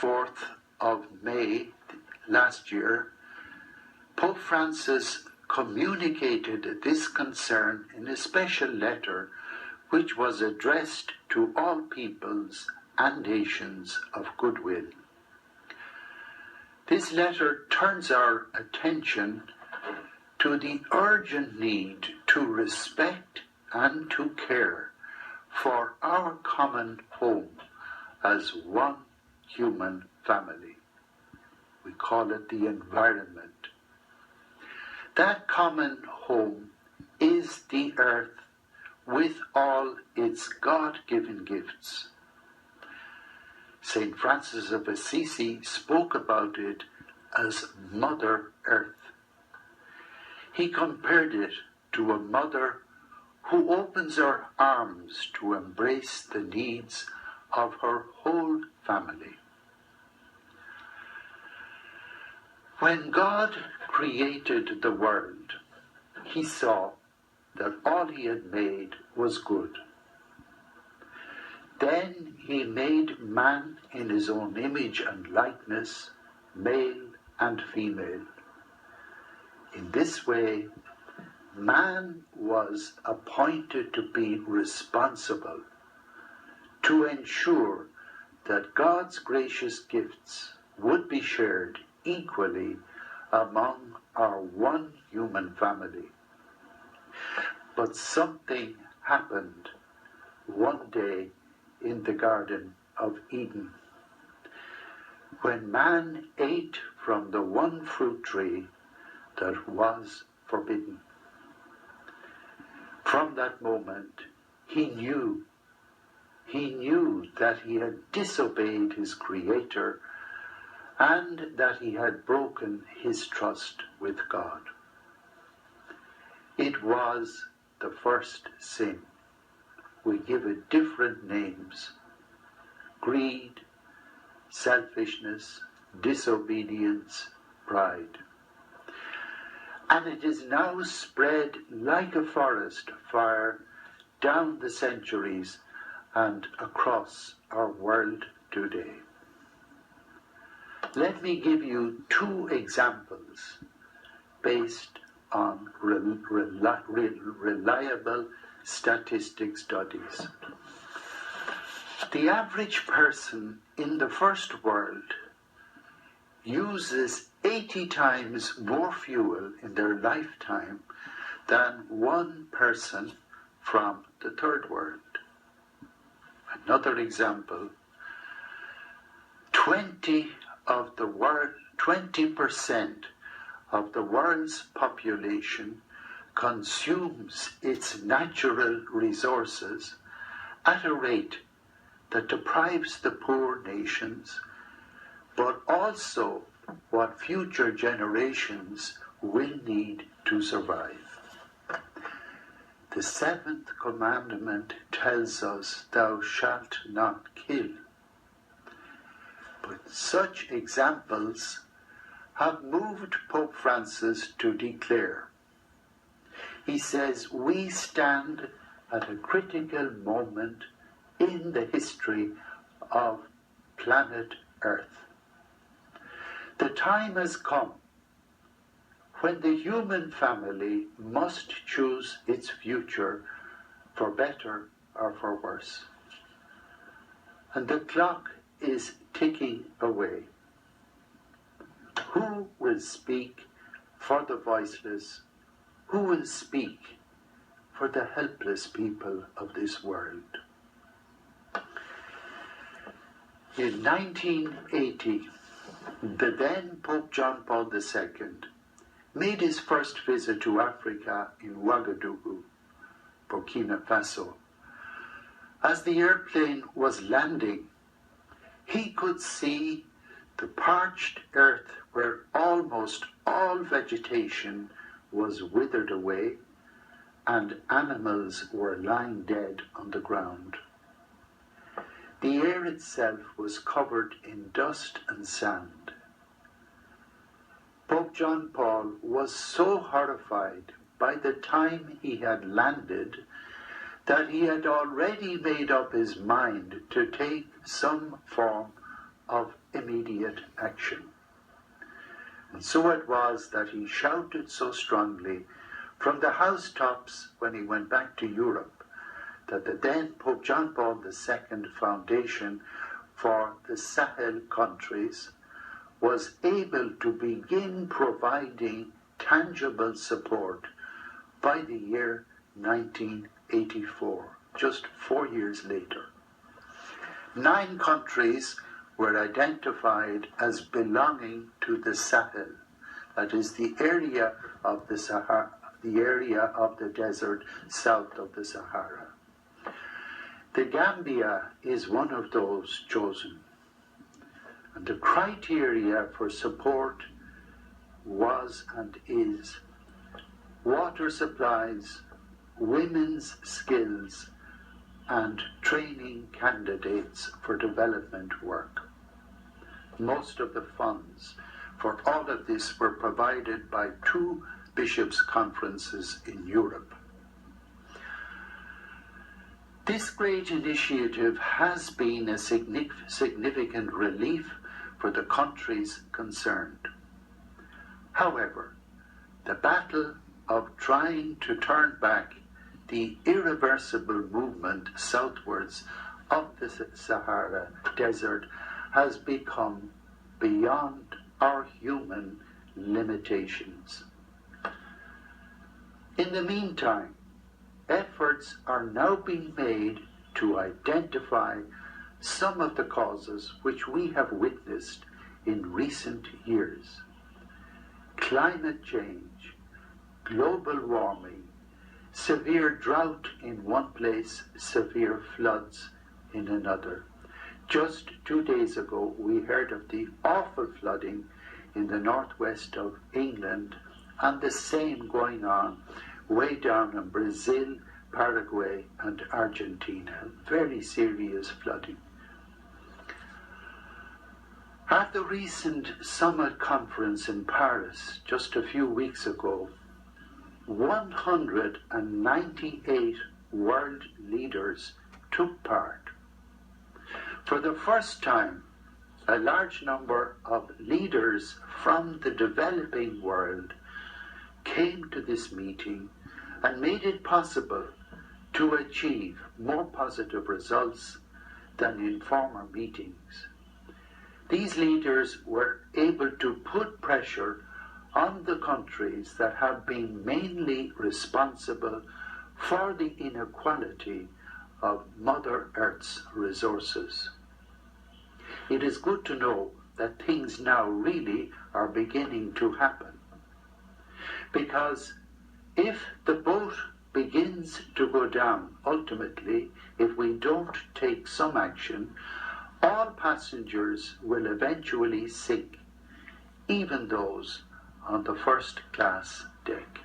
4th of May last year, Pope Francis communicated this concern in a special letter which was addressed to all peoples and nations of goodwill. This letter turns our attention to the urgent need to respect and to care for our common home as one human family. We call it the environment. That common home is the earth with all its God-given gifts. St. Francis of Assisi spoke about it as Mother Earth. He compared it to a mother who opens her arms to embrace the needs of her whole family. When God created the world, he saw that all he had made was good. Then he made man in his own image and likeness, male and female. In this way, man was appointed to be responsible, to ensure that God's gracious gifts would be shared equally among our one human family. But something happened one day in the Garden of Eden, when man ate from the one fruit tree that was forbidden. From that moment, he knew that he had disobeyed his Creator and that he had broken his trust with God. It was the first sin. We give it different names: greed, selfishness, disobedience, pride. And it is now spread like a forest fire down the centuries and across our world today. Let me give you two examples based on reliable statistic studies. The average person in the first world uses 80 times more fuel in their lifetime than one person from the third world. Another example, 20% of the world's population consumes its natural resources at a rate that deprives the poor nations, but also what future generations will need to survive. The seventh commandment tells us, "Thou shalt not kill." But such examples have moved Pope Francis to declare. He says, we stand at a critical moment in the history of planet Earth. The time has come when the human family must choose its future for better or for worse. And the clock is ticking away. Who will speak for the voiceless? Who will speak for the helpless people of this world? In 1980, the then Pope John Paul II made his first visit to Africa in Ouagadougou, Burkina Faso. As the airplane was landing, he could see the parched earth where almost all vegetation was withered away and animals were lying dead on the ground. The air itself was covered in dust and sand. Pope John Paul was so horrified by the time he had landed that he had already made up his mind to take some form of immediate climate action. And so it was that he shouted so strongly from the housetops when he went back to Europe that the then Pope John Paul II Foundation for the Sahel countries was able to begin providing tangible support by the year 1984, just 4 years later. 9 countries were identified as belonging to the Sahel, that is the area of the Sahara, the area of the desert south of the Sahara. The Gambia is one of those chosen. And the criteria for support was and is water supplies, women's skills, and training candidates for development work. Most of the funds for all of this were provided by 2 bishops' conferences in Europe. This great initiative has been a significant relief for the countries concerned. However, the battle of trying to turn back the irreversible movement southwards of the Sahara Desert has become beyond our human limitations. In the meantime, efforts are now being made to identify some of the causes which we have witnessed in recent years. Climate change, global warming, severe drought in one place, severe floods in another. Just 2 days ago, we heard of the awful flooding in the northwest of England, and the same going on way down in Brazil, Paraguay, and Argentina. Very serious flooding. At the recent summit conference in Paris just a few weeks ago, 198 world leaders took part. For the first time, a large number of leaders from the developing world came to this meeting and made it possible to achieve more positive results than in former meetings. These leaders were able to put pressure on the countries that have been mainly responsible for the inequality of Mother Earth's resources. It is good to know that things now really are beginning to happen. Because if the boat begins to go down, ultimately, if we don't take some action, all passengers will eventually sink, even those on the first class deck.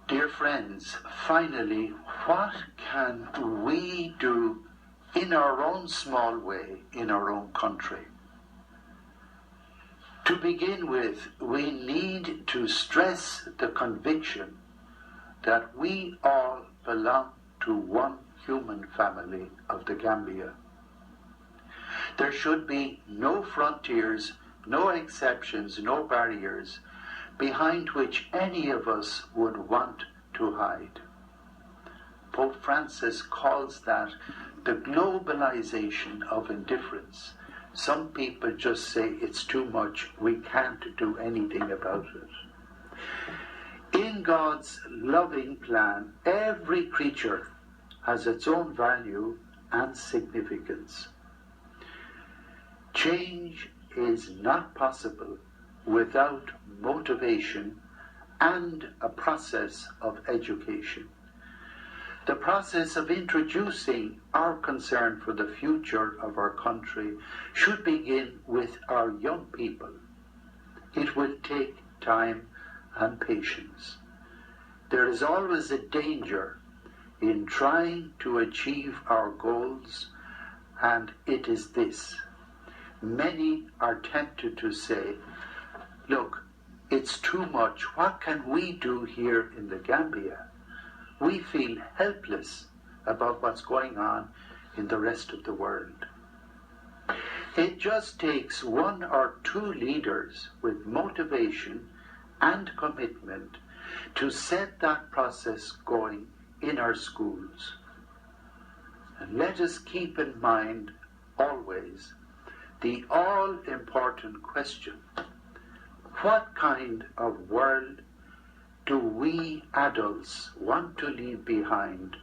Dear friends, finally, what can we do in our own small way in our own country? To begin with, we need to stress the conviction that we all belong to one human family of the Gambia. There should be no frontiers, no exceptions, no barriers behind which any of us would want to hide. Pope Francis calls that the globalization of indifference. Some people just say it's too much, we can't do anything about it. In God's loving plan, every creature has its own value and significance. Change is not possible without motivation and a process of education. The process of introducing our concern for the future of our country should begin with our young people. It will take time and patience. There is always a danger in trying to achieve our goals, and it is this. Many are tempted to say, look, it's too much. What can we do here in the Gambia? We feel helpless about what's going on in the rest of the world. It just takes one or two leaders with motivation and commitment to set that process going in our schools. And let us keep in mind always the all-important question: what kind of world do we adults want to leave behind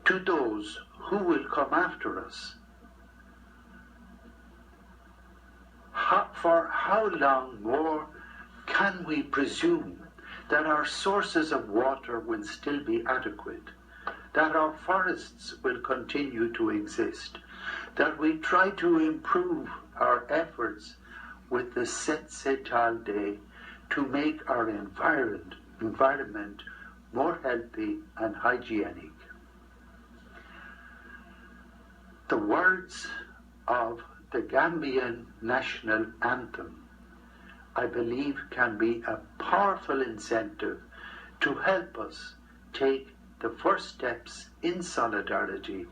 to those who will come after us? For how long more can we presume that our sources of water will still be adequate, that our forests will continue to exist, that we try to improve our efforts with the set setal day to make our environment more healthy and hygienic? The words of the Gambian national anthem, I believe, can be a powerful incentive to help us take the first steps in solidarity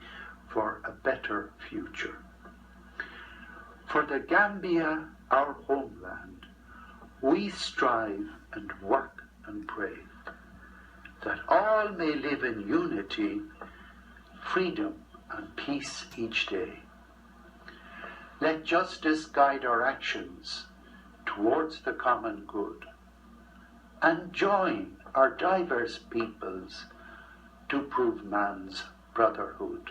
for a better future. For the Gambia, our homeland, we strive and work and pray that all may live in unity, freedom, and peace each day. Let justice guide our actions towards the common good, and join our diverse peoples to prove man's brotherhood.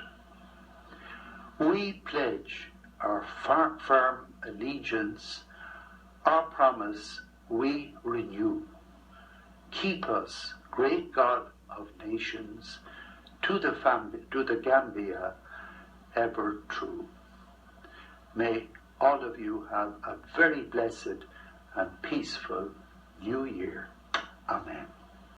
We pledge our firm allegiance, our promise we renew. Keep us, great God of nations, to the Gambia ever true. May all of you have a very blessed and peaceful New Year. Amen.